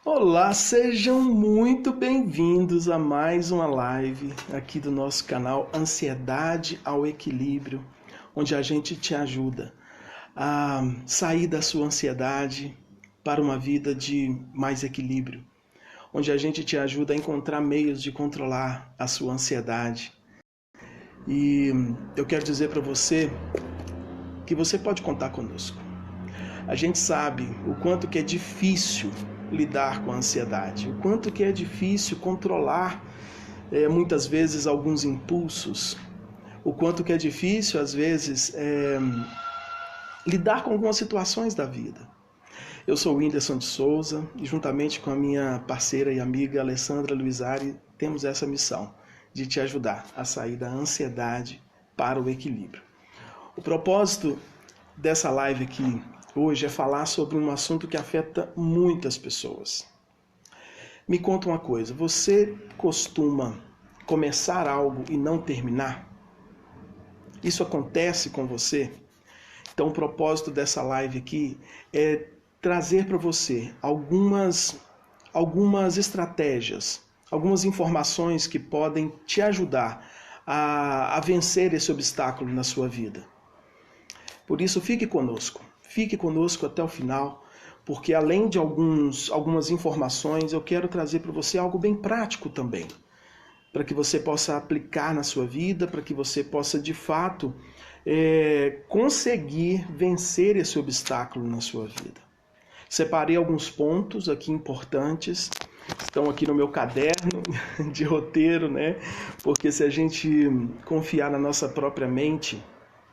Olá, sejam muito bem-vindos a mais uma live aqui do nosso canal Ansiedade ao Equilíbrio, onde a gente te ajuda a sair da sua ansiedade para uma vida de mais equilíbrio, onde a gente te ajuda a encontrar meios de controlar a sua ansiedade. E eu quero dizer para você que você pode contar conosco. A gente sabe o quanto que é difícil lidar com a ansiedade, o quanto que é difícil controlar muitas vezes alguns impulsos, o quanto que é difícil às vezes lidar com algumas situações da vida. Eu sou o Whindersson de Souza e juntamente com a minha parceira e amiga Alessandra Luizari temos essa missão de te ajudar a sair da ansiedade para o equilíbrio. O propósito dessa live aqui hoje é falar sobre um assunto que afeta muitas pessoas. Me conta uma coisa, você costuma começar algo e não terminar? Isso acontece com você? Então o propósito dessa live aqui é trazer para você algumas estratégias, algumas informações que podem te ajudar a vencer esse obstáculo na sua vida. Por isso, fique conosco até o final, porque além de algumas informações, eu quero trazer para você algo bem prático também, para que você possa aplicar na sua vida, para que você possa de fato conseguir vencer esse obstáculo na sua vida. Separei alguns pontos aqui importantes, estão aqui no meu caderno de roteiro, né? Porque se a gente confiar na nossa própria mente,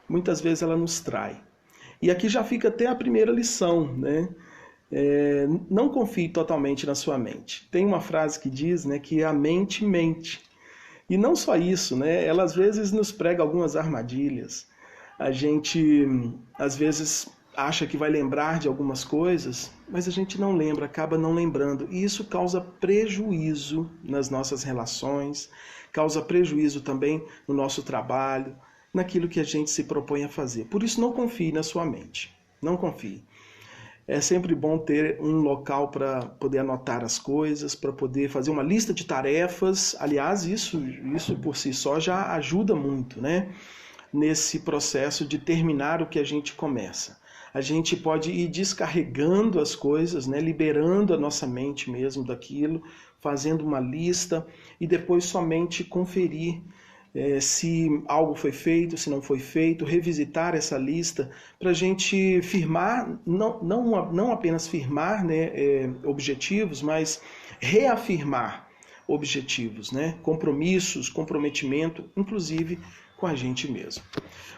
muitas vezes ela nos trai. E aqui já fica até a primeira lição, né? Não confie totalmente na sua mente. Tem uma frase que diz, né, que a mente mente. E não só isso, né? Ela às vezes nos prega algumas armadilhas. A gente às vezes acha que vai lembrar de algumas coisas, mas a gente não lembra, acaba não lembrando. E isso causa prejuízo nas nossas relações, causa prejuízo também no nosso trabalho, naquilo que a gente se propõe a fazer. Por isso, não confie na sua mente. Não confie. É sempre bom ter um local para poder anotar as coisas, para poder fazer uma lista de tarefas. Aliás, isso por si só já ajuda muito, né? Nesse processo de terminar o que a gente começa. A gente pode ir descarregando as coisas, né? Liberando a nossa mente mesmo daquilo, fazendo uma lista e depois somente conferir se algo foi feito, se não foi feito, revisitar essa lista para a gente firmar, não apenas firmar, né, objetivos, mas reafirmar objetivos, né, compromissos, comprometimento, inclusive com a gente mesmo.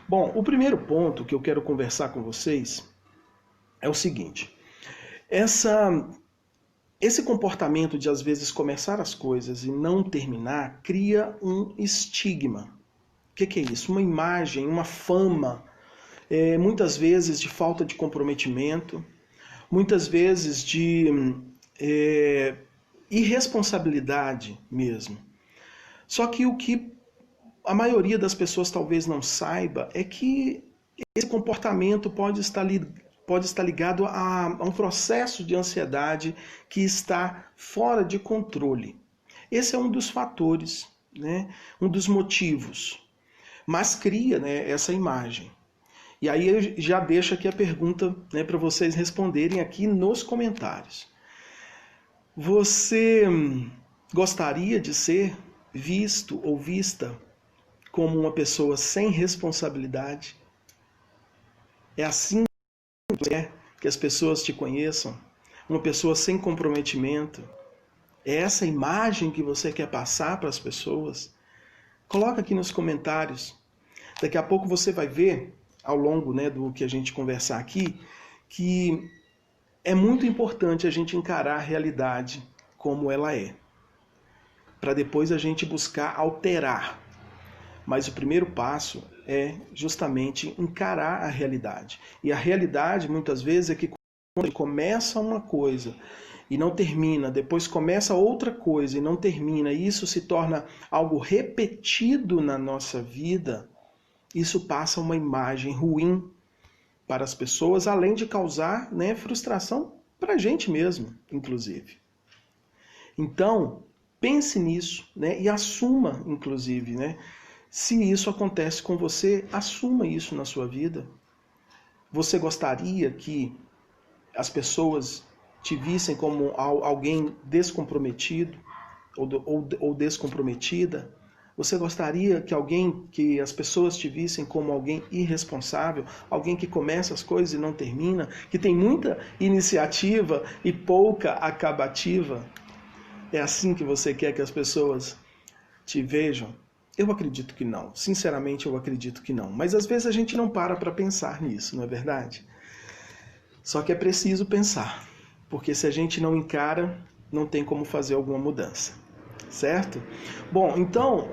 Bom, o primeiro ponto que eu quero conversar com vocês é o seguinte: esse comportamento de às vezes começar as coisas e não terminar cria um estigma. O que é isso? Uma imagem, uma fama, muitas vezes de falta de comprometimento, muitas vezes de irresponsabilidade mesmo. Só que o que a maioria das pessoas talvez não saiba é que esse comportamento pode estar ligado a um processo de ansiedade que está fora de controle. Esse é um dos fatores, né? Um dos motivos, mas cria, né, essa imagem. E aí eu já deixo aqui a pergunta, né, para vocês responderem aqui nos comentários. Você gostaria de ser visto ou vista como uma pessoa sem responsabilidade? É assim que as pessoas te conheçam? Uma pessoa sem comprometimento? É essa imagem que você quer passar para as pessoas? Coloca aqui nos comentários. Daqui a pouco você vai ver, ao longo, né, do que a gente conversar aqui, que é muito importante a gente encarar a realidade como ela é, para depois a gente buscar alterar. Mas o primeiro passo é justamente encarar a realidade. E a realidade, muitas vezes, é que quando começa uma coisa e não termina, depois começa outra coisa e não termina, e isso se torna algo repetido na nossa vida, isso passa uma imagem ruim para as pessoas, além de causar, né, frustração para a gente mesmo, inclusive. Então, pense nisso, né? E assuma, inclusive, né? Se isso acontece com você, assuma isso na sua vida. Você gostaria que as pessoas te vissem como alguém descomprometido ou descomprometida? Você gostaria que as pessoas te vissem como alguém irresponsável, alguém que começa as coisas e não termina, que tem muita iniciativa e pouca acabativa? É assim que você quer que as pessoas te vejam? Eu acredito que não. Sinceramente, eu acredito que não. Mas às vezes a gente não para pensar nisso, não é verdade? Só que é preciso pensar, porque se a gente não encara, não tem como fazer alguma mudança, certo? Bom, então,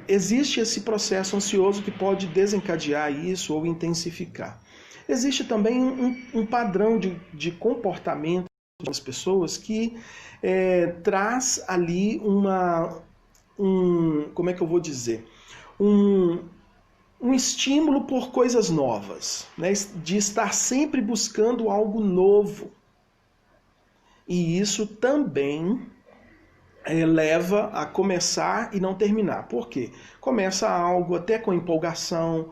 existe esse processo ansioso que pode desencadear isso ou intensificar. Existe também um padrão de comportamento das pessoas que traz ali como é que eu vou dizer? Um estímulo por coisas novas, né? De estar sempre buscando algo novo. E isso também leva a começar e não terminar. Por quê? Começa algo até com empolgação,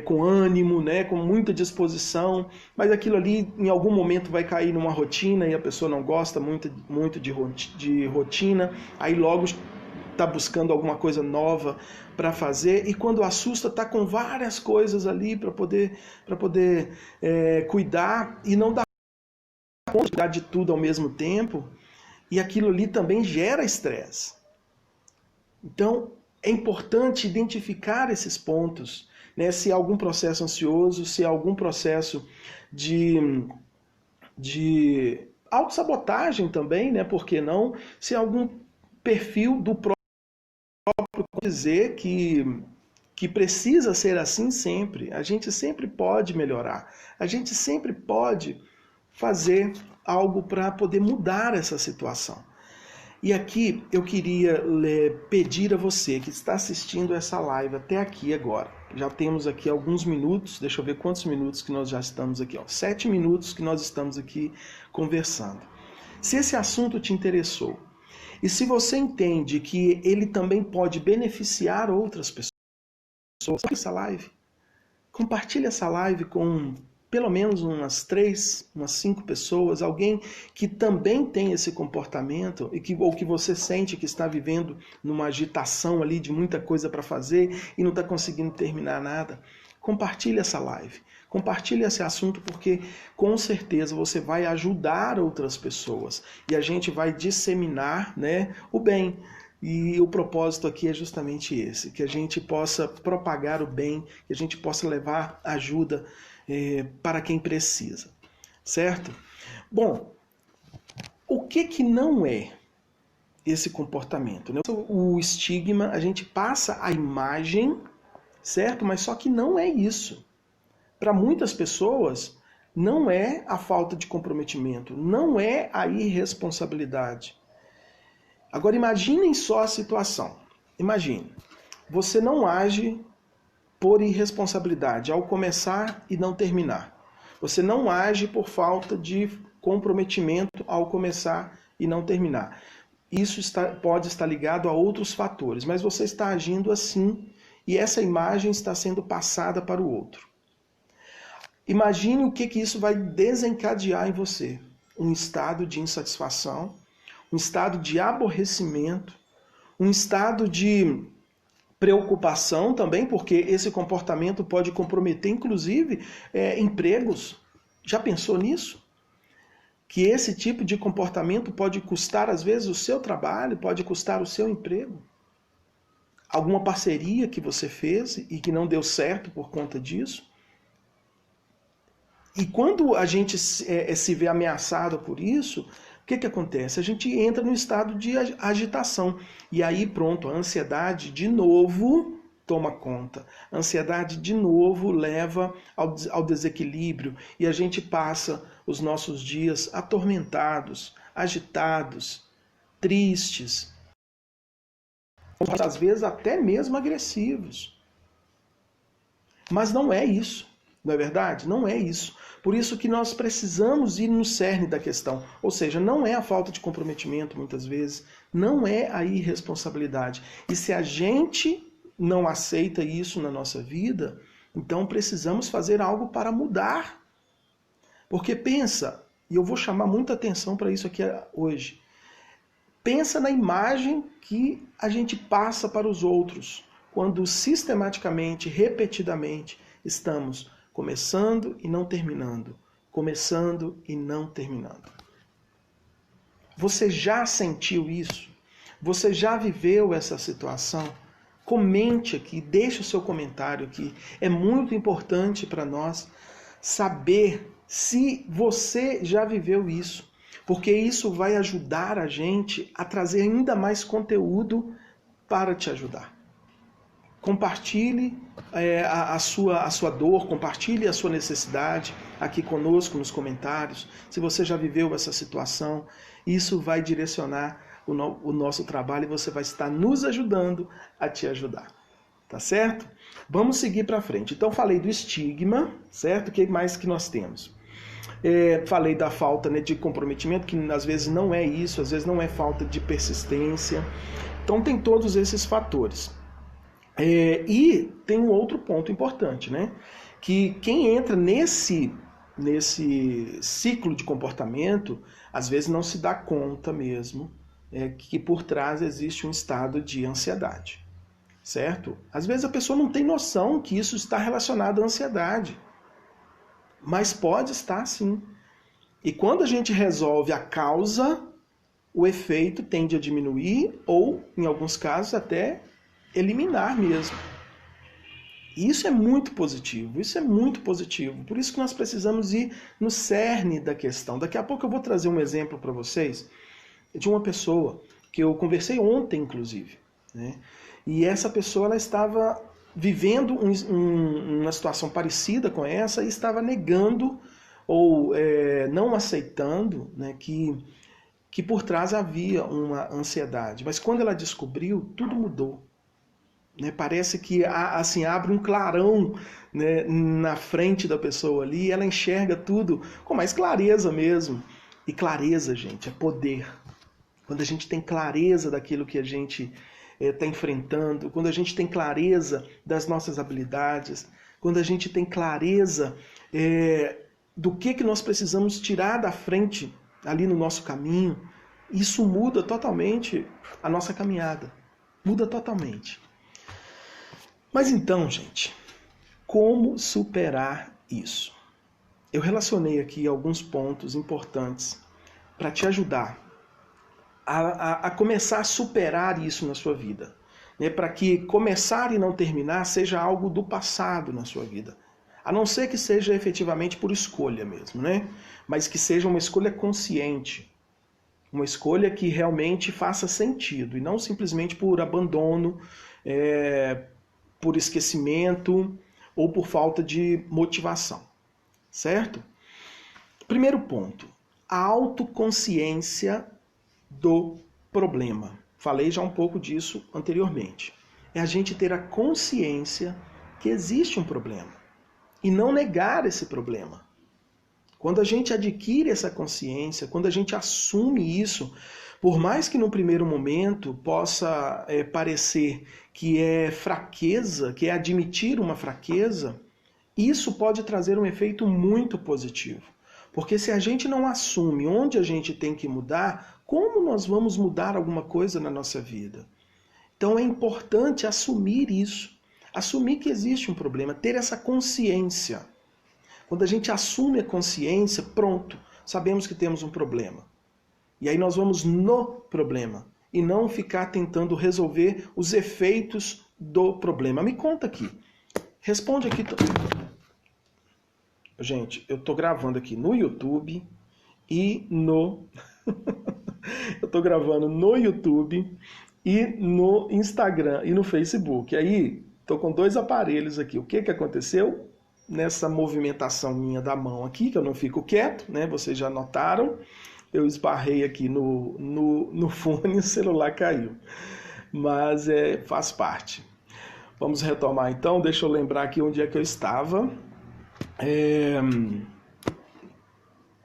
com ânimo, né? Com muita disposição, mas aquilo ali em algum momento vai cair numa rotina e a pessoa não gosta muito de rotina, aí logo está buscando alguma coisa nova para fazer, e quando assusta está com várias coisas ali para poder cuidar e não dá conta de tudo ao mesmo tempo, e aquilo ali também gera estresse. Então é importante identificar esses pontos, né? Se há algum processo ansioso, se há algum processo de autossabotagem também, né? Por que não? Se há algum perfil do próprio dizer que precisa ser assim sempre. A gente sempre pode melhorar. A gente sempre pode fazer algo para poder mudar essa situação. E aqui eu queria pedir a você que está assistindo essa live até aqui agora. Já temos aqui alguns minutos, deixa eu ver quantos minutos que nós já estamos aqui. 7 minutos que nós estamos aqui conversando. Se esse assunto te interessou, e se você entende que ele também pode beneficiar outras pessoas, compartilhe essa live com pelo menos umas 3, umas 5 pessoas, alguém que também tem esse comportamento ou que você sente que está vivendo numa agitação ali de muita coisa para fazer e não está conseguindo terminar nada. Compartilhe essa live, compartilhe esse assunto, porque com certeza você vai ajudar outras pessoas e a gente vai disseminar, né, o bem. E o propósito aqui é justamente esse, que a gente possa propagar o bem, que a gente possa levar ajuda para quem precisa, certo? Bom, o que não é esse comportamento, né? O estigma, a gente passa a imagem, certo? Mas só que não é isso. Para muitas pessoas, não é a falta de comprometimento, não é a irresponsabilidade. Agora imaginem só a situação. Imagine, você não age por irresponsabilidade ao começar e não terminar. Você não age por falta de comprometimento ao começar e não terminar. Isso pode estar ligado a outros fatores, mas você está agindo assim e essa imagem está sendo passada para o outro. Imagine o que isso vai desencadear em você. Um estado de insatisfação, um estado de aborrecimento, um estado de preocupação também, porque esse comportamento pode comprometer, inclusive, empregos. Já pensou nisso? Que esse tipo de comportamento pode custar, às vezes, o seu trabalho, pode custar o seu emprego. Alguma parceria que você fez e que não deu certo por conta disso. E quando a gente se vê ameaçado por isso, o que acontece? A gente entra no estado de agitação. E aí pronto, a ansiedade de novo toma conta. A ansiedade de novo leva ao desequilíbrio. E a gente passa os nossos dias atormentados, agitados, tristes. Às vezes até mesmo agressivos. Mas não é isso. Não é verdade? Não é isso. Por isso que nós precisamos ir no cerne da questão. Ou seja, não é a falta de comprometimento, muitas vezes, não é a irresponsabilidade. E se a gente não aceita isso na nossa vida, então precisamos fazer algo para mudar. Porque pensa, e eu vou chamar muita atenção para isso aqui hoje, pensa na imagem que a gente passa para os outros, quando sistematicamente, repetidamente, estamos começando e não terminando, começando e não terminando. Você já sentiu isso? Você já viveu essa situação? Comente aqui, deixe o seu comentário aqui. É muito importante para nós saber se você já viveu isso, porque isso vai ajudar a gente a trazer ainda mais conteúdo para te ajudar. Compartilhe a sua dor, compartilhe a sua necessidade aqui conosco nos comentários. Se você já viveu essa situação, isso vai direcionar o nosso trabalho e você vai estar nos ajudando a te ajudar. Tá certo? Vamos seguir para frente. Então falei do estigma, certo? O que mais que nós temos? Falei da falta, né, de comprometimento, que às vezes não é isso, às vezes não é falta de persistência. Então tem todos esses fatores. E tem um outro ponto importante, né? Que quem entra nesse ciclo de comportamento, às vezes não se dá conta mesmo que por trás existe um estado de ansiedade, certo? Às vezes a pessoa não tem noção que isso está relacionado à ansiedade, mas pode estar sim. E quando a gente resolve a causa, o efeito tende a diminuir ou, em alguns casos, até eliminar mesmo. Isso é muito positivo, isso é muito positivo. Por isso que nós precisamos ir no cerne da questão. Daqui a pouco eu vou trazer um exemplo para vocês de uma pessoa que eu conversei ontem, inclusive, né? E essa pessoa ela estava vivendo uma situação parecida com essa e estava negando ou não aceitando, né, que por trás havia uma ansiedade. Mas quando ela descobriu, tudo mudou. Né, parece que assim, abre um clarão, né, na frente da pessoa ali, e ela enxerga tudo com mais clareza mesmo. E clareza, gente, é poder. Quando a gente tem clareza daquilo que a gente está enfrentando, quando a gente tem clareza das nossas habilidades, quando a gente tem clareza do que nós precisamos tirar da frente ali no nosso caminho, isso muda totalmente a nossa caminhada. Muda totalmente. Mas então, gente, como superar isso? Eu relacionei aqui alguns pontos importantes para te ajudar a começar a superar isso na sua vida. Né? Para que começar e não terminar seja algo do passado na sua vida. A não ser que seja efetivamente por escolha mesmo, né? Mas que seja uma escolha consciente. Uma escolha que realmente faça sentido e não simplesmente por abandono, por esquecimento ou por falta de motivação, certo? Primeiro ponto, a autoconsciência do problema. Falei já um pouco disso anteriormente. É a gente ter a consciência que existe um problema e não negar esse problema. Quando a gente adquire essa consciência, quando a gente assume isso, por mais que no primeiro momento possa parecer que é fraqueza, que é admitir uma fraqueza, isso pode trazer um efeito muito positivo. Porque se a gente não assume onde a gente tem que mudar, como nós vamos mudar alguma coisa na nossa vida? Então é importante assumir isso, assumir que existe um problema, ter essa consciência. Quando a gente assume a consciência, pronto, sabemos que temos um problema. E aí nós vamos no problema e não ficar tentando resolver os efeitos do problema. Me conta aqui. Responde aqui. Gente, eu estou gravando aqui no YouTube e no... eu estou gravando no YouTube e no Instagram e no Facebook. Aí, estou com 2 aparelhos aqui. O que aconteceu? Nessa movimentação minha da mão aqui, que eu não fico quieto, né? Vocês já notaram. Eu esbarrei aqui no fone e o celular caiu. Mas faz parte. Vamos retomar então. Deixa eu lembrar aqui onde é que eu estava.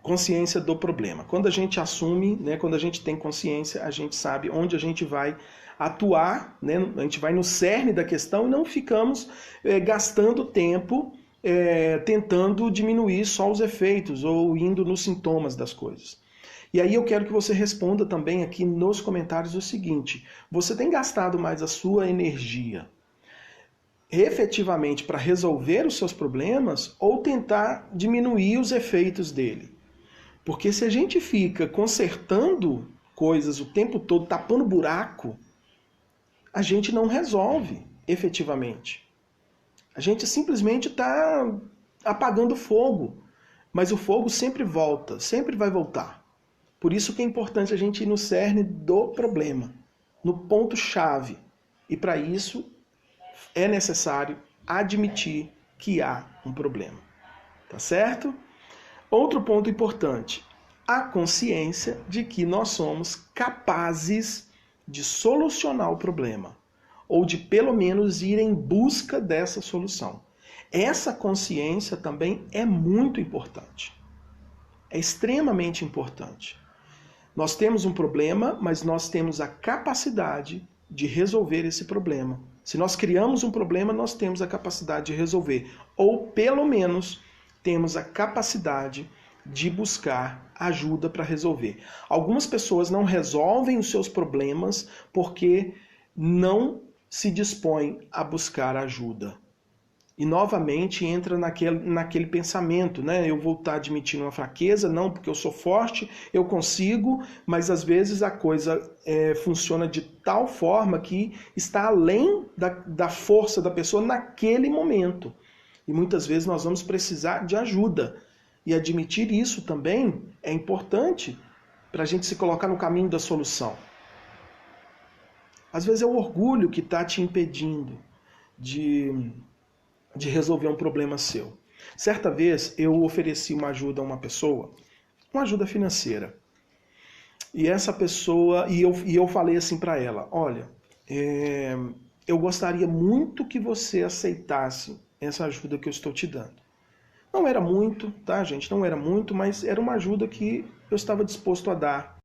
consciência do problema. Quando a gente assume, né, quando a gente tem consciência, a gente sabe onde a gente vai atuar, né, a gente vai no cerne da questão e não ficamos gastando tempo tentando diminuir só os efeitos ou indo nos sintomas das coisas. E aí eu quero que você responda também aqui nos comentários o seguinte: você tem gastado mais a sua energia efetivamente para resolver os seus problemas ou tentar diminuir os efeitos dele? Porque se a gente fica consertando coisas o tempo todo, tapando buraco, a gente não resolve efetivamente. A gente simplesmente está apagando fogo, mas o fogo sempre volta, sempre vai voltar. Por isso que é importante a gente ir no cerne do problema, no ponto-chave. E para isso é necessário admitir que há um problema. Tá certo? Outro ponto importante, a consciência de que nós somos capazes de solucionar o problema, ou de pelo menos ir em busca dessa solução. Essa consciência também é muito importante. É extremamente importante. Nós temos um problema, mas nós temos a capacidade de resolver esse problema. Se nós criamos um problema, nós temos a capacidade de resolver, ou pelo menos temos a capacidade de buscar ajuda para resolver. Algumas pessoas não resolvem os seus problemas porque não se dispõem a buscar ajuda. E novamente entra naquele pensamento, né? Eu vou estar admitindo uma fraqueza, não, porque eu sou forte, eu consigo, mas às vezes a coisa funciona de tal forma que está além da força da pessoa naquele momento. E muitas vezes nós vamos precisar de ajuda. E admitir isso também é importante para a gente se colocar no caminho da solução. Às vezes é o orgulho que está te impedindo de resolver um problema seu. Certa vez eu ofereci uma ajuda a uma pessoa, uma ajuda financeira. E essa pessoa, e eu falei assim para ela: olha, eu gostaria muito que você aceitasse essa ajuda que eu estou te dando. Não era muito, tá, gente? Não era muito, mas era uma ajuda que eu estava disposto a dar.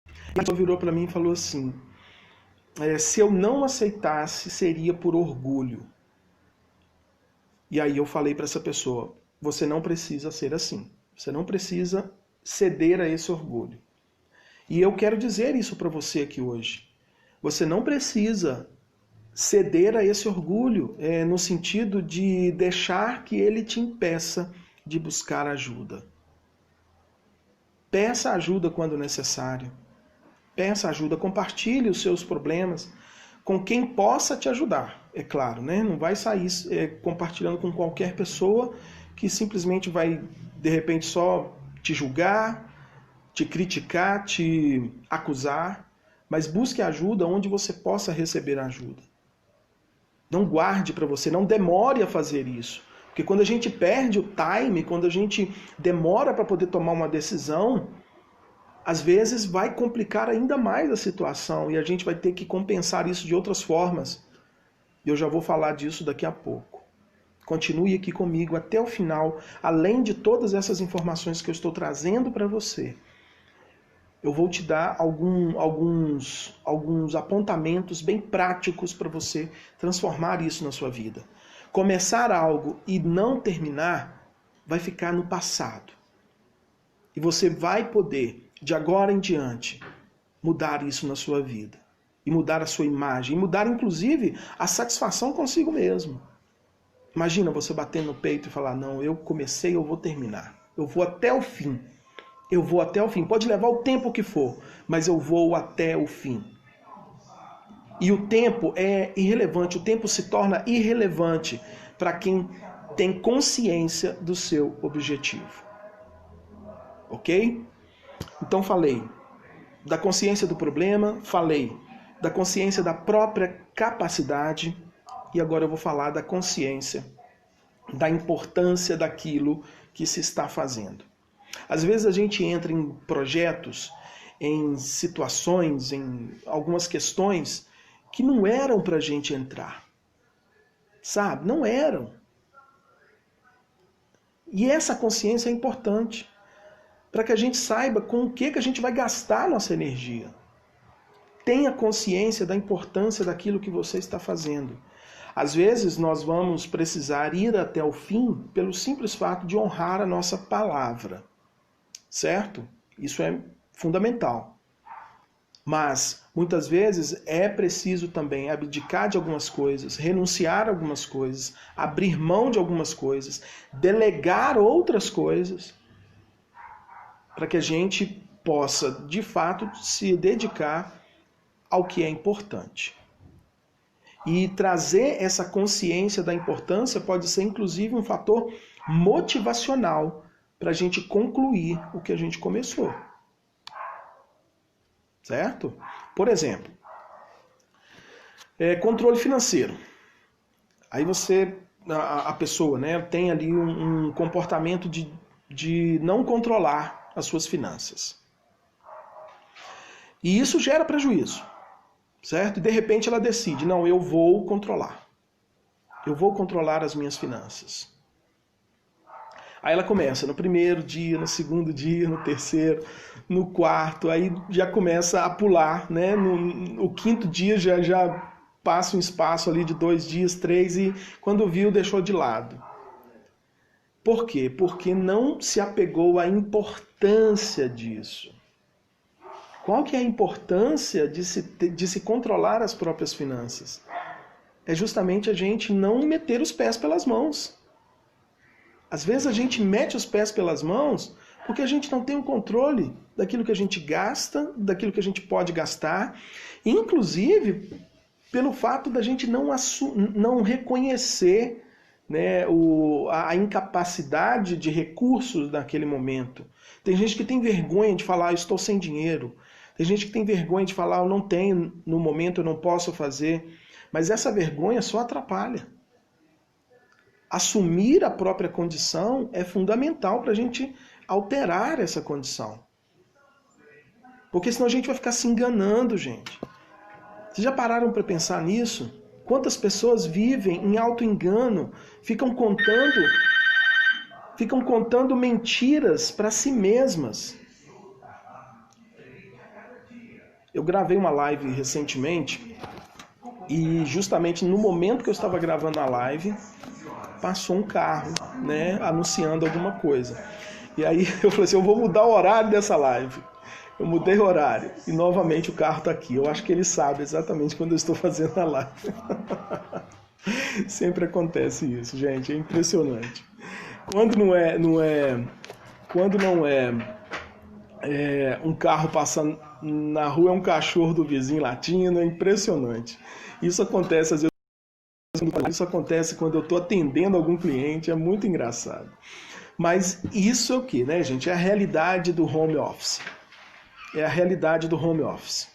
E ela virou para mim e falou assim: se eu não aceitasse, seria por orgulho. E aí eu falei para essa pessoa: você não precisa ser assim. Você não precisa ceder a esse orgulho. E eu quero dizer isso para você aqui hoje. Você não precisa ceder a esse orgulho, no sentido de deixar que ele te impeça de buscar ajuda. Peça ajuda quando necessário. Peça ajuda, compartilhe os seus problemas com quem possa te ajudar, é claro, né? Não vai sair compartilhando com qualquer pessoa que simplesmente vai, de repente, só te julgar, te criticar, te acusar, mas busque ajuda onde você possa receber ajuda. Não guarde para você, não demore a fazer isso. Porque quando a gente perde o time, quando a gente demora para poder tomar uma decisão, às vezes vai complicar ainda mais a situação e a gente vai ter que compensar isso de outras formas. E eu já vou falar disso daqui a pouco. Continue aqui comigo até o final, além de todas essas informações que eu estou trazendo para você. Eu vou te dar alguns apontamentos bem práticos para você transformar isso na sua vida. Começar algo e não terminar vai ficar no passado. E você vai poder, de agora em diante, mudar isso na sua vida. E mudar a sua imagem. E mudar, inclusive, a satisfação consigo mesmo. Imagina você batendo no peito e falar: não, eu comecei, eu vou terminar. Eu vou até o fim. Eu vou até o fim. Pode levar o tempo que for, mas eu vou até o fim. E o tempo é irrelevante. O tempo se torna irrelevante para quem tem consciência do seu objetivo. Ok? Então falei da consciência do problema, falei da consciência da própria capacidade e agora eu vou falar da consciência da importância daquilo que se está fazendo. Às vezes a gente entra em projetos, em situações, em algumas questões que não eram para a gente entrar. Sabe? Não eram. E essa consciência é importante para que a gente saiba com o que a gente vai gastar a nossa energia. Tenha consciência da importância daquilo que você está fazendo. Às vezes nós vamos precisar ir até o fim pelo simples fato de honrar a nossa palavra. Certo? Isso é fundamental. Mas, muitas vezes, é preciso também abdicar de algumas coisas, renunciar a algumas coisas, abrir mão de algumas coisas, delegar outras coisas, para que a gente possa, de fato, se dedicar ao que é importante. E trazer essa consciência da importância pode ser, inclusive, um fator motivacional para a gente concluir o que a gente começou. Certo? Por exemplo, controle financeiro. Aí a pessoa, né, tem ali um comportamento de não controlar as suas finanças. E isso gera prejuízo. Certo? E de repente ela decide, não, eu vou controlar. Eu vou controlar as minhas finanças. Aí ela começa no primeiro dia, no segundo dia, no terceiro, no quarto, aí já começa a pular, né? No quinto dia já passa um espaço ali de 2 dias, 3, e quando viu deixou de lado. Por quê? Porque não se apegou à importância disso. Qual que é a importância de se controlar as próprias finanças? É justamente a gente não meter os pés pelas mãos. Às vezes a gente mete os pés pelas mãos porque a gente não tem o controle daquilo que a gente gasta, daquilo que a gente pode gastar, inclusive pelo fato da gente não reconhecer, né, a incapacidade de recursos naquele momento. Tem gente que tem vergonha de falar, estou sem dinheiro. Tem gente que tem vergonha de falar, eu não tenho no momento, eu não posso fazer. Mas essa vergonha só atrapalha. Assumir a própria condição é fundamental para a gente alterar essa condição. Porque senão a gente vai ficar se enganando, gente. Vocês já pararam para pensar nisso? Quantas pessoas vivem em auto-engano, ficam contando mentiras para si mesmas. Eu gravei uma live recentemente e justamente no momento que eu estava gravando a live, passou um carro, né, anunciando alguma coisa. E aí eu falei assim, eu vou mudar o horário dessa live. Eu mudei o horário e novamente o carro está aqui. Eu acho que ele sabe exatamente quando eu estou fazendo a live. Sempre acontece isso, gente, é impressionante. Quando não é um carro passando na rua, é um cachorro do vizinho latindo, é impressionante. Isso acontece às vezes. Isso acontece quando eu estou atendendo algum cliente, é muito engraçado. Mas isso é o que, né, gente? É a realidade do home office. É a realidade do home office.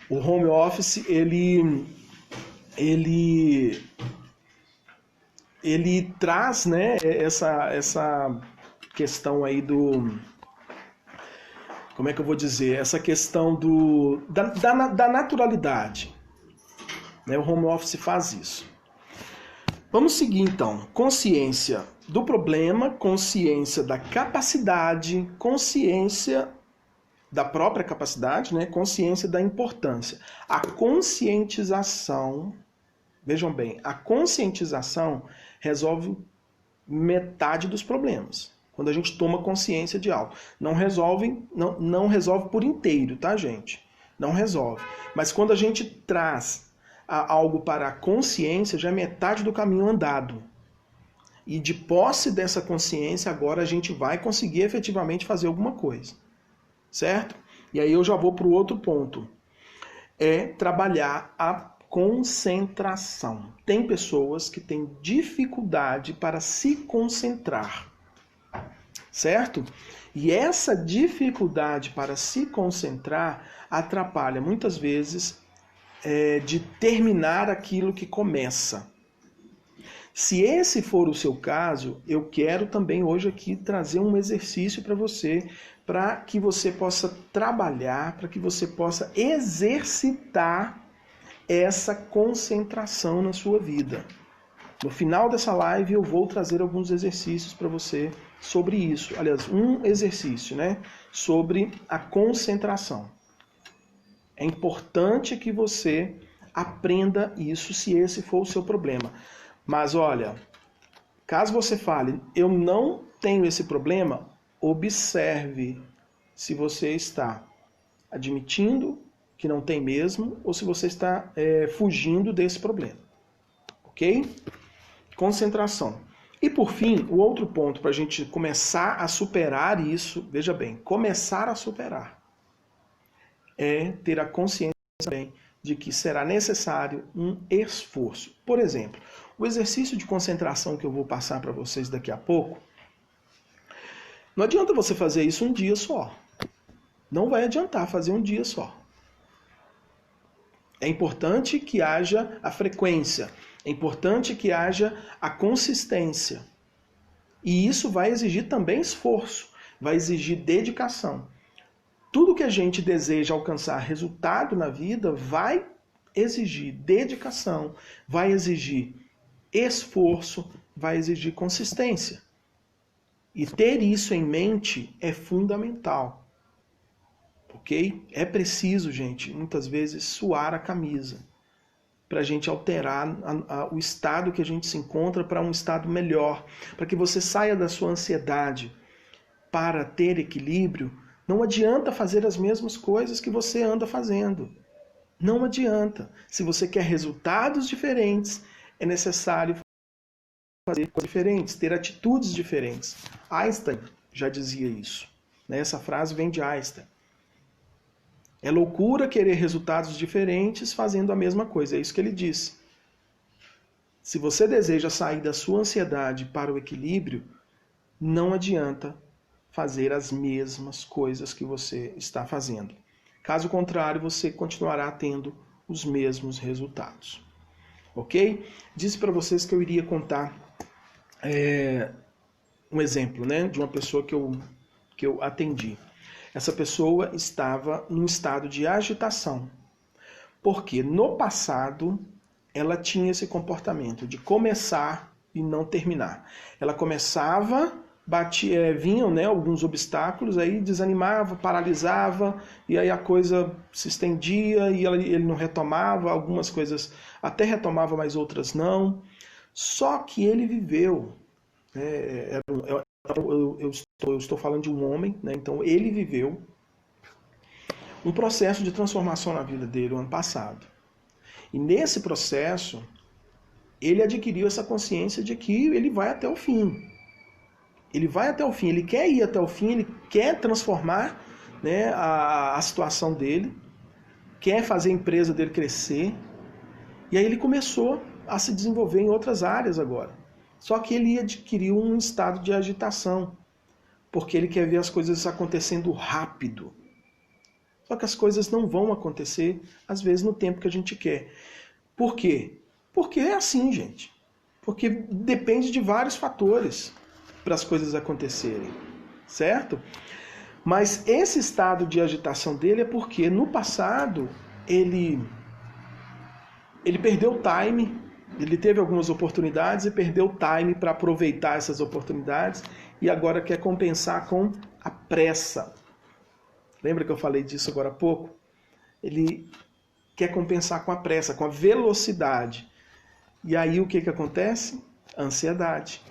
O home office, ele traz, né, essa questão aí do... Como é que eu vou dizer? Essa questão da naturalidade. Né? O home office faz isso. Vamos seguir então. Consciência do problema, consciência da capacidade, consciência da própria capacidade, né? Consciência da importância. A conscientização, vejam bem, a conscientização resolve metade dos problemas. Quando a gente toma consciência de algo. Não resolve por inteiro, tá, gente? Não resolve. Mas quando a gente traz algo para a consciência, já é metade do caminho andado. E de posse dessa consciência, agora a gente vai conseguir efetivamente fazer alguma coisa. Certo? E aí eu já vou para o outro ponto. É trabalhar a concentração. Tem pessoas que têm dificuldade para se concentrar. Certo? E essa dificuldade para se concentrar atrapalha muitas vezes de terminar aquilo que começa. Se esse for o seu caso, eu quero também hoje aqui trazer um exercício para você possa trabalhar, para que você possa exercitar essa concentração na sua vida. No final dessa live eu vou trazer alguns exercícios para você sobre isso. Aliás, um exercício, né, sobre a concentração. É importante que você aprenda isso se esse for o seu problema. Mas olha, caso você fale, eu não tenho esse problema, observe se você está admitindo que não tem mesmo ou se você está fugindo desse problema. Ok? Concentração. E por fim, o outro ponto para a gente começar a superar isso, veja bem, começar a superar, é ter a consciência também de que será necessário um esforço. Por exemplo, o exercício de concentração que eu vou passar para vocês daqui a pouco, não adianta você fazer isso um dia só. Não vai adiantar fazer um dia só. É importante que haja a frequência, é importante que haja a consistência. E isso vai exigir também esforço, vai exigir dedicação. Tudo que a gente deseja alcançar resultado na vida vai exigir dedicação, vai exigir esforço, vai exigir consistência. E ter isso em mente é fundamental. Ok? É preciso, gente, muitas vezes suar a camisa para a gente alterar o estado que a gente se encontra para um estado melhor, para que você saia da sua ansiedade. Para ter equilíbrio, não adianta fazer as mesmas coisas que você anda fazendo. Não adianta. Se você quer resultados diferentes, é necessário fazer coisas diferentes, ter atitudes diferentes. Einstein já dizia isso. Essa frase vem de Einstein. É loucura querer resultados diferentes fazendo a mesma coisa. É isso que ele disse. Se você deseja sair da sua ansiedade para o equilíbrio, não adianta fazer as mesmas coisas que você está fazendo. Caso contrário, você continuará tendo os mesmos resultados. Ok? Disse para vocês que eu iria contar um exemplo, né, de uma pessoa que eu atendi. Essa pessoa estava num estado de agitação, porque no passado ela tinha esse comportamento de começar e não terminar. Ela começava, vinham, né, alguns obstáculos, aí desanimava, paralisava, e aí a coisa se estendia e ele não retomava, algumas coisas até retomava, mas outras não. Só que ele viveu, eu estou falando de um homem, né? Então ele viveu um processo de transformação na vida dele o ano passado. E nesse processo, ele adquiriu essa consciência de que ele vai até o fim. Ele vai até o fim, ele quer ir até o fim, ele quer transformar, né, a situação dele, quer fazer a empresa dele crescer. E aí ele começou a se desenvolver em outras áreas agora. Só que ele adquiriu um estado de agitação, porque ele quer ver as coisas acontecendo rápido. Só que as coisas não vão acontecer, às vezes, no tempo que a gente quer. Por quê? Porque é assim, gente. Porque depende de vários fatores para as coisas acontecerem, certo? Mas esse estado de agitação dele é porque no passado ele perdeu o time, ele teve algumas oportunidades e perdeu o time para aproveitar essas oportunidades e agora quer compensar com a pressa. Lembra que eu falei disso agora há pouco? Ele quer compensar com a pressa, com a velocidade. E aí o que acontece? Ansiedade.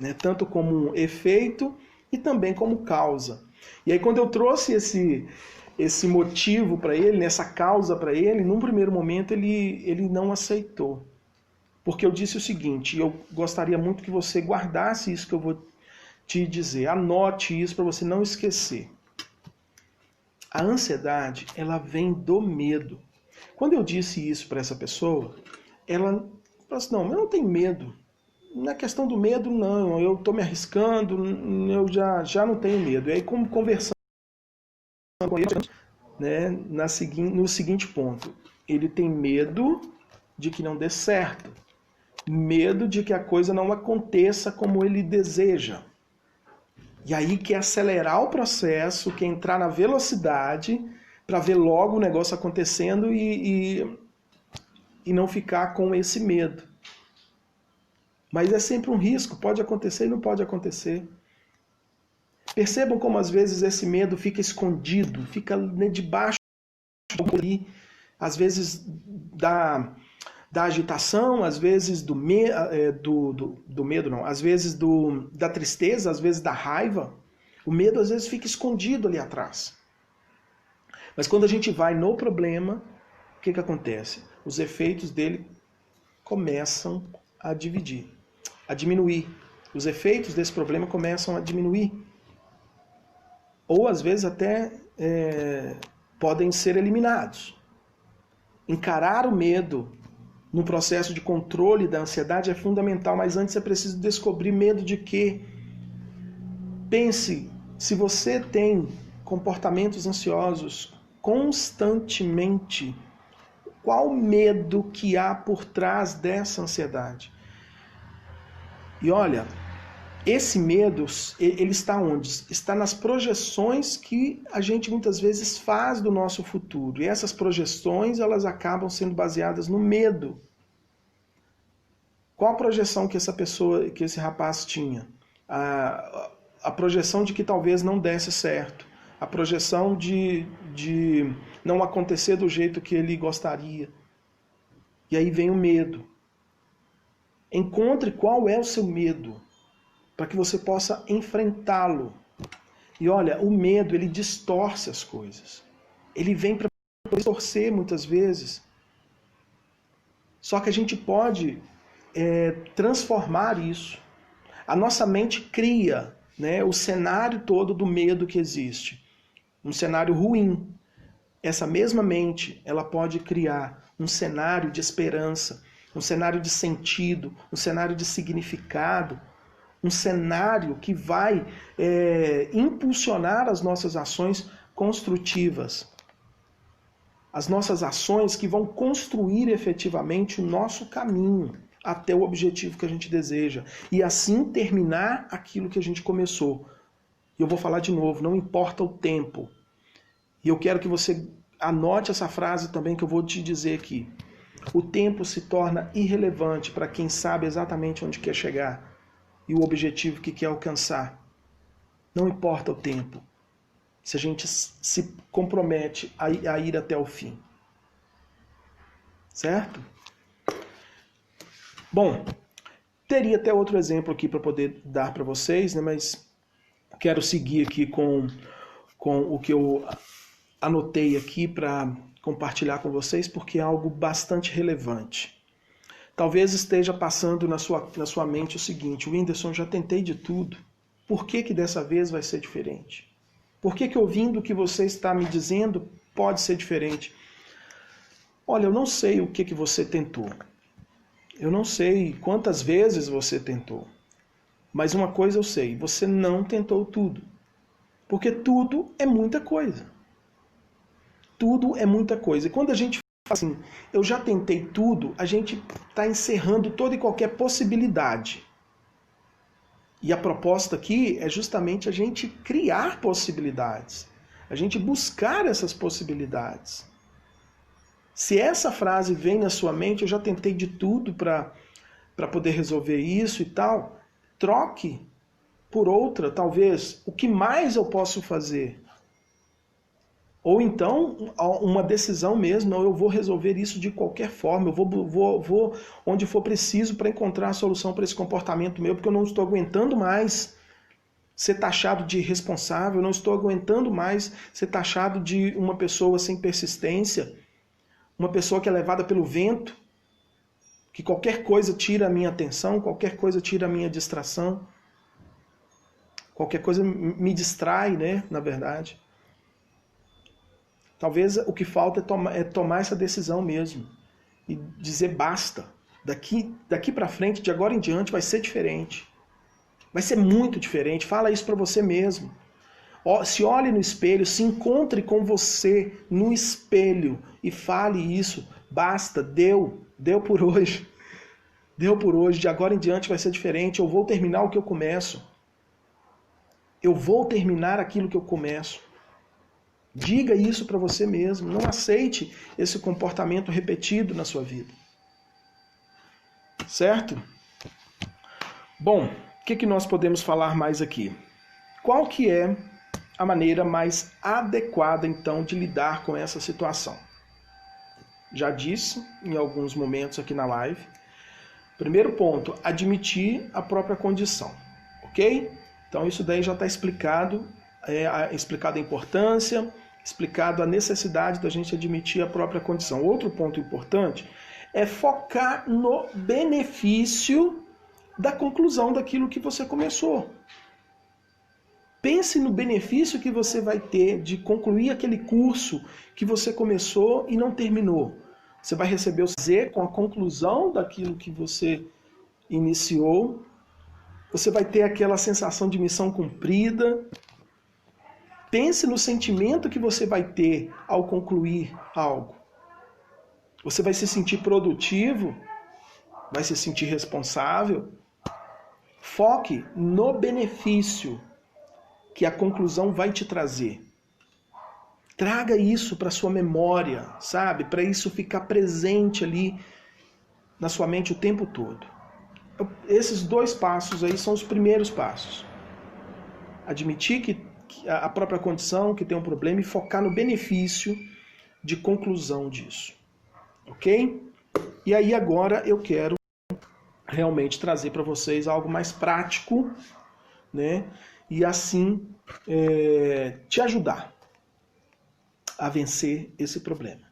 Né? Tanto como um efeito e também como causa. E aí quando eu trouxe esse motivo para ele, essa causa para ele, num primeiro momento ele não aceitou. Porque eu disse o seguinte, eu gostaria muito que você guardasse isso que eu vou te dizer, anote isso para você não esquecer. A ansiedade, ela vem do medo. Quando eu disse isso para essa pessoa, ela falou assim, não, eu não tenho medo. Na questão do medo, não, eu estou me arriscando, eu já não tenho medo. E aí, como conversando com ele, né, no seguinte ponto, ele tem medo de que não dê certo, medo de que a coisa não aconteça como ele deseja. E aí quer acelerar o processo, quer entrar na velocidade para ver logo o negócio acontecendo e não ficar com esse medo. Mas é sempre um risco, pode acontecer e não pode acontecer. Percebam como às vezes esse medo fica escondido, fica debaixo ali, às vezes da agitação, às vezes do medo, não, às vezes da tristeza, às vezes da raiva. O medo às vezes fica escondido ali atrás. Mas quando a gente vai no problema, o que acontece? Os efeitos dele começam a diminuir. Os efeitos desse problema começam a diminuir. Ou às vezes até podem ser eliminados. Encarar o medo no processo de controle da ansiedade é fundamental, mas antes é preciso descobrir medo de quê? Pense, se você tem comportamentos ansiosos constantemente, qual medo que há por trás dessa ansiedade? E olha, esse medo, ele está onde? Está nas projeções que a gente muitas vezes faz do nosso futuro. E essas projeções, elas acabam sendo baseadas no medo. Qual a projeção que esse rapaz tinha? A projeção de que talvez não desse certo. A projeção de não acontecer do jeito que ele gostaria. E aí vem o medo. Encontre qual é o seu medo, para que você possa enfrentá-lo. E olha, o medo, ele distorce as coisas. Ele vem para distorcer muitas vezes. Só que a gente pode transformar isso. A nossa mente cria, né, o cenário todo do medo que existe. Um cenário ruim. Essa mesma mente, ela pode criar um cenário de esperança, um cenário de sentido, um cenário de significado, um cenário que vai impulsionar as nossas ações construtivas. As nossas ações que vão construir efetivamente o nosso caminho até o objetivo que a gente deseja. E assim terminar aquilo que a gente começou. E eu vou falar de novo, não importa o tempo. E eu quero que você anote essa frase também que eu vou te dizer aqui. O tempo se torna irrelevante para quem sabe exatamente onde quer chegar e o objetivo que quer alcançar. Não importa o tempo, se a gente se compromete a ir até o fim. Certo? Bom, teria até outro exemplo aqui para poder dar para vocês, né, mas quero seguir aqui com o que eu anotei aqui para compartilhar com vocês, porque é algo bastante relevante. Talvez esteja passando na sua mente o seguinte: Whindersson, já tentei de tudo. Por que dessa vez vai ser diferente? Por que ouvindo o que você está me dizendo pode ser diferente? Olha, eu não sei o que você tentou. Eu não sei quantas vezes você tentou. Mas uma coisa eu sei, você não tentou tudo. Porque tudo é muita coisa. Tudo é muita coisa. E quando a gente fala assim, eu já tentei tudo, a gente está encerrando toda e qualquer possibilidade. E a proposta aqui é justamente a gente criar possibilidades. A gente buscar essas possibilidades. Se essa frase vem na sua mente, eu já tentei de tudo para poder resolver isso e tal, troque por outra, talvez, o que mais eu posso fazer? Ou então, uma decisão mesmo, não, eu vou resolver isso de qualquer forma, eu vou onde for preciso para encontrar a solução para esse comportamento meu, porque eu não estou aguentando mais ser taxado de irresponsável, eu não estou aguentando mais ser taxado de uma pessoa sem persistência, uma pessoa que é levada pelo vento, que qualquer coisa tira a minha atenção, qualquer coisa tira a minha distração, qualquer coisa me distrai, né, na verdade. Talvez o que falta é tomar essa decisão mesmo e dizer basta. Daqui para frente, de agora em diante, vai ser diferente. Vai ser muito diferente. Fala isso para você mesmo. Se olhe no espelho, se encontre com você no espelho e fale isso. Basta, deu por hoje. Deu por hoje, de agora em diante vai ser diferente. Eu vou terminar o que eu começo. Eu vou terminar aquilo que eu começo. Diga isso para você mesmo. Não aceite esse comportamento repetido na sua vida. Certo? Bom, o que nós podemos falar mais aqui? Qual que é a maneira mais adequada, então, de lidar com essa situação? Já disse em alguns momentos aqui na live. Primeiro ponto, admitir a própria condição, ok? Então isso daí já está explicado, explicado a importância, explicado a necessidade da gente admitir a própria condição. Outro ponto importante é focar no benefício da conclusão daquilo que você começou. Pense no benefício que você vai ter de concluir aquele curso que você começou e não terminou. Você vai receber o prazer com a conclusão daquilo que você iniciou. Você vai ter aquela sensação de missão cumprida. Pense no sentimento que você vai ter ao concluir algo. Você vai se sentir produtivo, vai se sentir responsável. Foque no benefício que a conclusão vai te trazer. Traga isso para sua memória, sabe? Para isso ficar presente ali na sua mente o tempo todo. Esses 2 passos aí são os primeiros passos. Admitir que a própria condição, que tem um problema, e focar no benefício de conclusão disso. Ok? E aí agora eu quero realmente trazer para vocês algo mais prático, né? E assim te ajudar a vencer esse problema.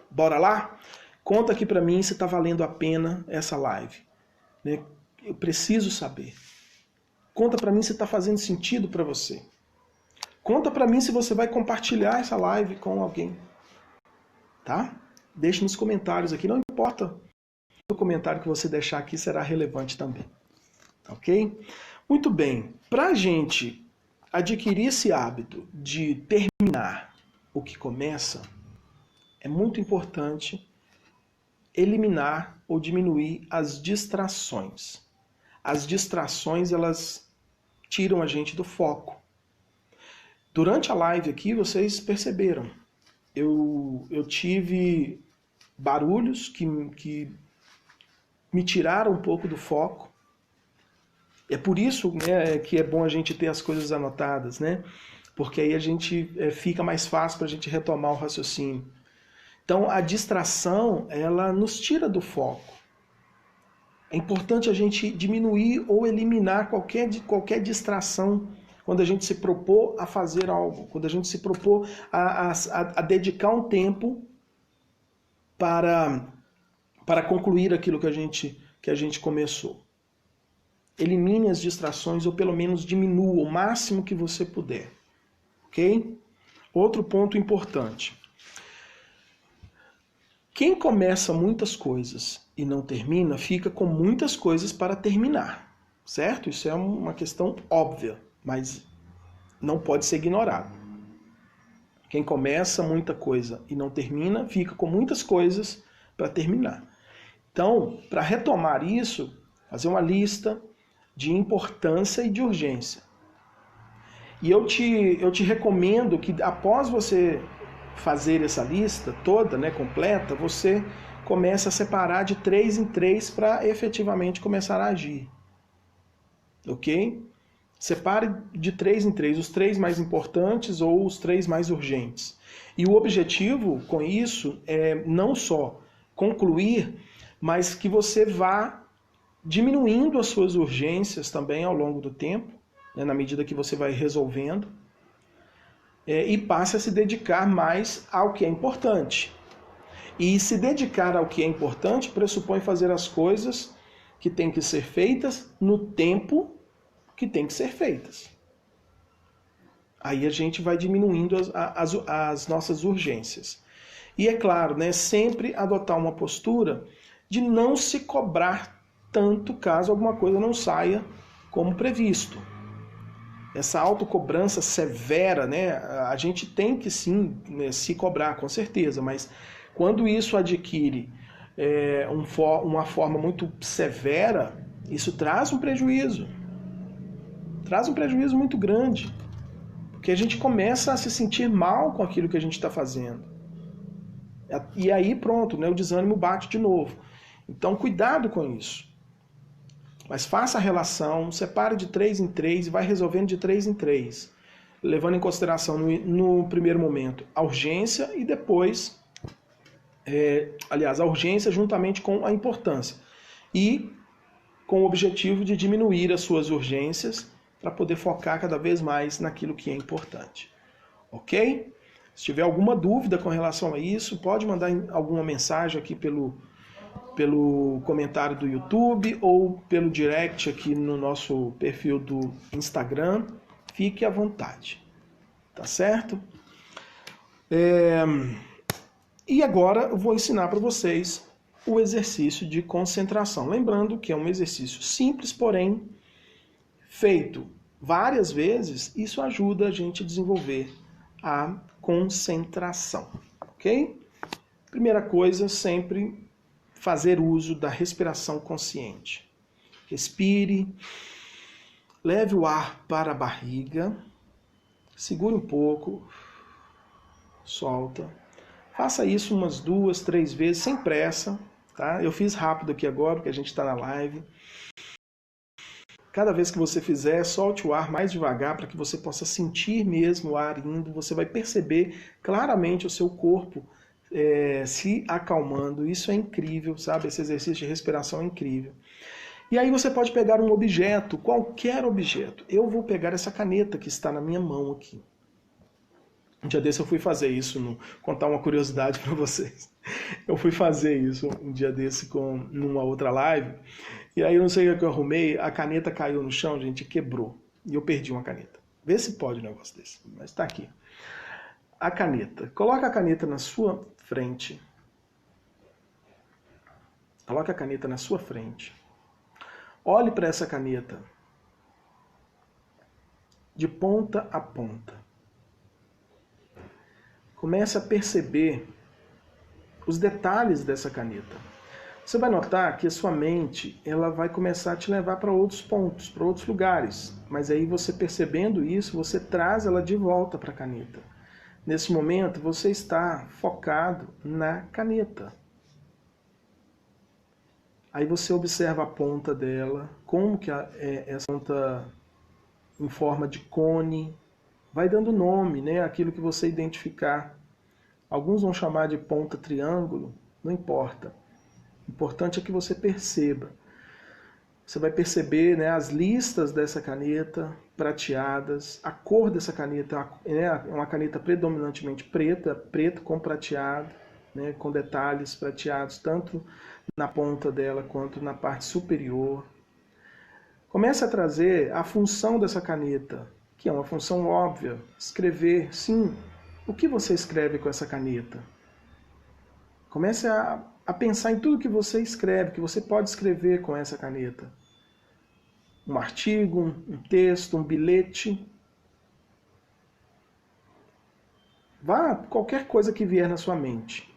Bora lá? Conta aqui para mim se está valendo a pena essa live. Né? Eu preciso saber. Conta para mim se está fazendo sentido para você. Conta para mim se você vai compartilhar essa live com alguém. Tá? Deixe nos comentários aqui, não importa. O comentário que você deixar aqui será relevante também. Ok? Muito bem. Para a gente adquirir esse hábito de terminar o que começa, é muito importante eliminar ou diminuir as distrações. As distrações, elas tiram a gente do foco. Durante a live aqui, vocês perceberam, eu tive barulhos que me tiraram um pouco do foco. É por isso, né, que é bom a gente ter as coisas anotadas, né? Porque aí a gente fica mais fácil para a gente retomar o raciocínio. Então a distração, ela nos tira do foco. É importante a gente diminuir ou eliminar qualquer distração quando a gente se propor a fazer algo, quando a gente se propor a dedicar um tempo para concluir aquilo que a gente começou. Elimine as distrações ou pelo menos diminua o máximo que você puder. Ok? Outro ponto importante. Quem começa muitas coisas e não termina, fica com muitas coisas para terminar. Certo? Isso é uma questão óbvia, mas não pode ser ignorado. Quem começa muita coisa e não termina, fica com muitas coisas para terminar. Então, para retomar isso, fazer uma lista de importância e de urgência. E eu te recomendo que após você fazer essa lista toda, né, completa, você comece a separar de 3 em 3 para efetivamente começar a agir. Ok? Separe de 3 em 3, os 3 mais importantes ou os 3 mais urgentes. E o objetivo com isso é não só concluir, mas que você vá diminuindo as suas urgências também ao longo do tempo, né, na medida que você vai resolvendo, e passe a se dedicar mais ao que é importante. E se dedicar ao que é importante pressupõe fazer as coisas que têm que ser feitas no tempo que têm que ser feitas. Aí a gente vai diminuindo as nossas urgências. E é claro, né, sempre adotar uma postura de não se cobrar tanto caso alguma coisa não saia como previsto. Essa autocobrança severa, né, a gente tem que sim, né, se cobrar, com certeza, mas quando isso adquire uma forma muito severa, isso traz um prejuízo. Traz um prejuízo muito grande. Porque a gente começa a se sentir mal com aquilo que a gente está fazendo. E aí pronto, né, o desânimo bate de novo. Então cuidado com isso. Mas faça a relação, separe de 3 em 3 e vai resolvendo de 3 em 3, levando em consideração no primeiro momento a urgência e depois, aliás, a urgência juntamente com a importância. E com o objetivo de diminuir as suas urgências para poder focar cada vez mais naquilo que é importante. Ok? Se tiver alguma dúvida com relação a isso, pode mandar alguma mensagem aqui pelo comentário do YouTube ou pelo direct aqui no nosso perfil do Instagram. Fique à vontade. Tá certo? E agora eu vou ensinar para vocês o exercício de concentração. Lembrando que é um exercício simples, porém feito várias vezes, isso ajuda a gente a desenvolver a concentração, ok? Primeira coisa, sempre fazer uso da respiração consciente. Respire, leve o ar para a barriga, segure um pouco, solta. Faça isso umas 2, 3 vezes, sem pressa, tá? Eu fiz rápido aqui agora, porque a gente está na live. Cada vez que você fizer, solte o ar mais devagar para que você possa sentir mesmo o ar indo. Você vai perceber claramente o seu corpo se acalmando. Isso é incrível, sabe? Esse exercício de respiração é incrível. E aí você pode pegar um objeto, qualquer objeto. Eu vou pegar essa caneta que está na minha mão aqui. Um dia desse eu fui fazer isso, contar uma curiosidade para vocês. Eu fui fazer isso um dia desse numa outra live. E aí eu não sei o que eu arrumei, a caneta caiu no chão, gente, e quebrou. E eu perdi uma caneta. Vê se pode um negócio desse, mas tá aqui. A caneta. Coloca a caneta na sua frente. Coloca a caneta na sua frente. Olhe para essa caneta. De ponta a ponta. Comece a perceber os detalhes dessa caneta. Você vai notar que a sua mente ela vai começar a te levar para outros pontos, para outros lugares. Mas aí você percebendo isso, você traz ela de volta para a caneta. Nesse momento, você está focado na caneta. Aí você observa a ponta dela, como que essa ponta em forma de cone, vai dando nome, né, aquilo que você identificar. Alguns vão chamar de ponta triângulo, não importa. O importante é que você perceba. Você vai perceber, né, as listas dessa caneta prateadas, a cor dessa caneta é uma caneta predominantemente preta, preto com prateado, né, com detalhes prateados tanto na ponta dela quanto na parte superior. Comece a trazer a função dessa caneta, que é uma função óbvia, escrever, sim. O que você escreve com essa caneta? Comece a pensar em tudo que você escreve, que você pode escrever com essa caneta. Um artigo, um texto, um bilhete. Vá qualquer coisa que vier na sua mente.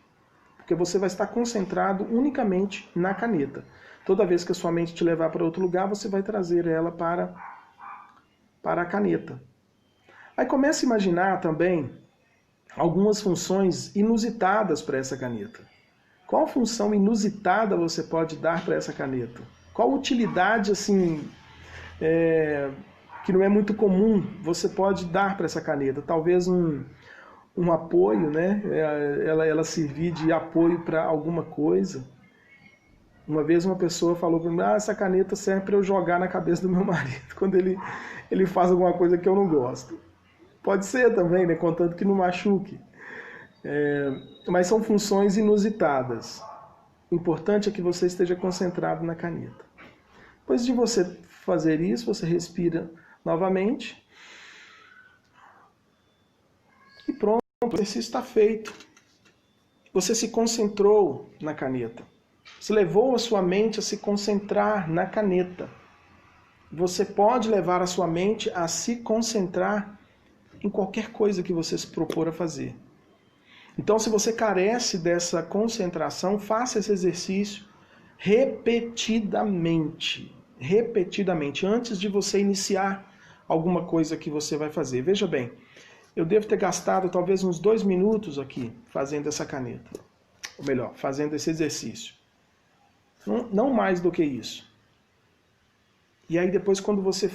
Porque você vai estar concentrado unicamente na caneta. Toda vez que a sua mente te levar para outro lugar, você vai trazer ela para a caneta. Aí comece a imaginar também algumas funções inusitadas para essa caneta. Qual função inusitada você pode dar para essa caneta? Qual utilidade assim que não é muito comum você pode dar para essa caneta? Talvez um apoio, né? Ela servir de apoio para alguma coisa. Uma vez uma pessoa falou para mim, essa caneta serve para eu jogar na cabeça do meu marido quando ele faz alguma coisa que eu não gosto. Pode ser também, né? Contanto que não machuque. Mas são funções inusitadas. O importante é que você esteja concentrado na caneta. Depois de você fazer isso, você respira novamente. E pronto, o exercício está feito. Você se concentrou na caneta. Você levou a sua mente a se concentrar na caneta. Você pode levar a sua mente a se concentrar em qualquer coisa que você se propor a fazer. Então, se você carece dessa concentração, faça esse exercício repetidamente. Repetidamente, antes de você iniciar alguma coisa que você vai fazer. Veja bem, eu devo ter gastado talvez uns 2 minutos aqui fazendo essa caneta. Ou melhor, fazendo esse exercício. Não mais do que isso. E aí depois quando você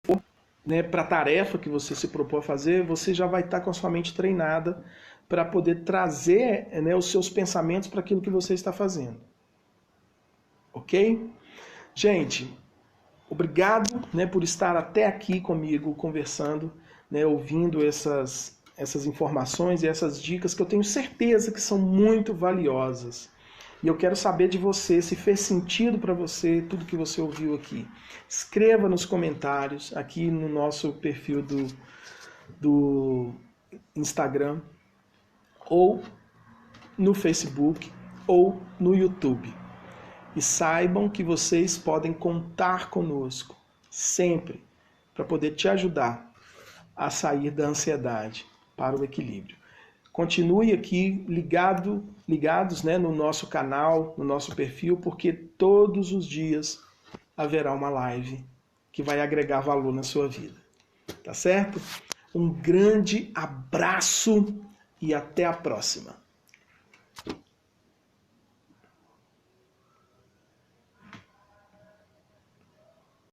for, né, para a tarefa que você se propôs a fazer, você já vai estar com a sua mente treinada para poder trazer, né, os seus pensamentos para aquilo que você está fazendo. Ok? Gente, obrigado, né, por estar até aqui comigo conversando, né, ouvindo essas informações e essas dicas que eu tenho certeza que são muito valiosas. E eu quero saber de você se fez sentido para você tudo que você ouviu aqui. Escreva nos comentários aqui no nosso perfil do Instagram, ou no Facebook, ou no YouTube. E saibam que vocês podem contar conosco sempre para poder te ajudar a sair da ansiedade para o equilíbrio. Continue aqui ligados, né, no nosso canal, no nosso perfil, porque todos os dias haverá uma live que vai agregar valor na sua vida. Tá certo? Um grande abraço e até a próxima.